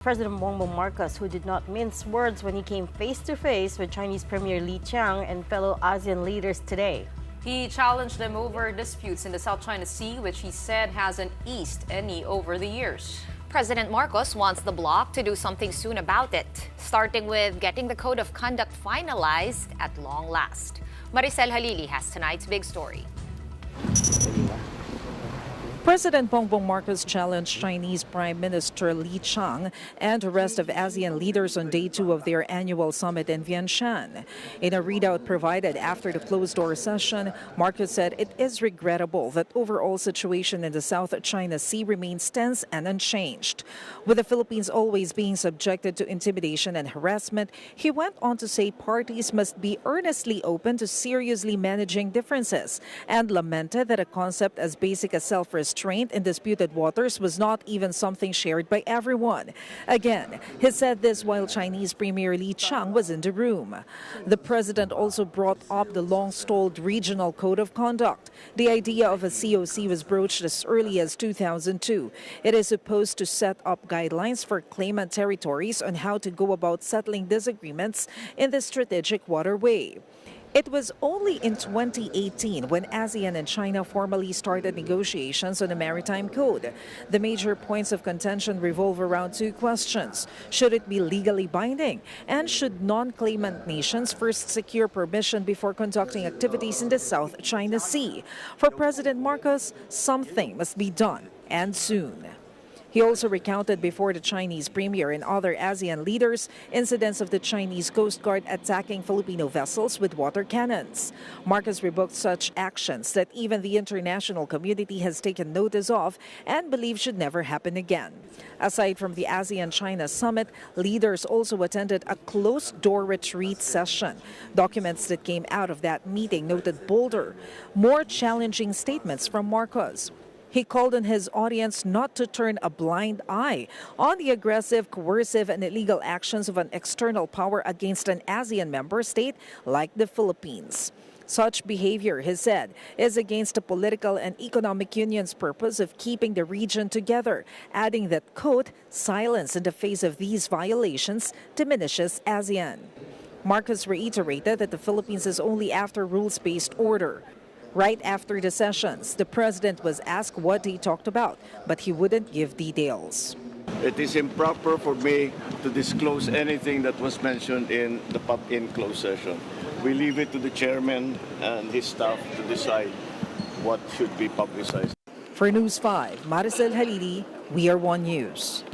President Bongbong Marcos, who did not mince words when he came face-to-face with Chinese Premier Li Qiang and fellow ASEAN leaders today. He challenged them over disputes in the South China Sea, which he said hasn't eased any over the years. President Marcos wants the bloc to do something soon about it, starting with getting the Code of Conduct finalized at long last. Maricel Halili has tonight's big story. President Bongbong Marcos challenged Chinese Prime Minister Li Qiang and the rest of ASEAN leaders on day 2 of their annual summit in Vientiane. In a readout provided after the closed-door session, Marcos said it is regrettable that overall situation in the South China Sea remains tense and unchanged. With the Philippines always being subjected to intimidation and harassment, he went on to say parties must be earnestly open to seriously managing differences and lamented that a concept as basic as self-restraint in disputed waters was not even something shared by everyone. Again, he said this while Chinese Premier Li Qiang was in the room. The president also brought up the long-stalled Regional Code of Conduct. The idea of a COC was broached as early as 2002. It is supposed to set up guidelines for claimant territories on how to go about settling disagreements in the strategic waterway. It was only in 2018 when ASEAN and China formally started negotiations on a maritime code. The major points of contention revolve around 2 questions. Should it be legally binding? And should non-claimant nations first secure permission before conducting activities in the South China Sea? For President Marcos, something must be done, and soon. He also recounted before the Chinese premier and other ASEAN leaders incidents of the Chinese Coast Guard attacking Filipino vessels with water cannons. Marcos rebuked such actions that even the international community has taken notice of and believes should never happen again. Aside from the ASEAN-China Summit, leaders also attended a closed-door retreat session. Documents that came out of that meeting noted bolder, more challenging statements from Marcos. He called on his audience not to turn a blind eye on the aggressive, coercive, and illegal actions of an external power against an ASEAN member state like the Philippines. Such behavior, he said, is against the political and economic union's purpose of keeping the region together, adding that, quote, silence in the face of these violations diminishes ASEAN. Marcos reiterated that the Philippines is only after rules-based order. Right after the sessions, the president was asked what he talked about, but he wouldn't give details. It is improper for me to disclose anything that was mentioned in the closed session. We leave it to the chairman and his staff to decide what should be publicized. For News 5, Maricel Halili, We Are One News.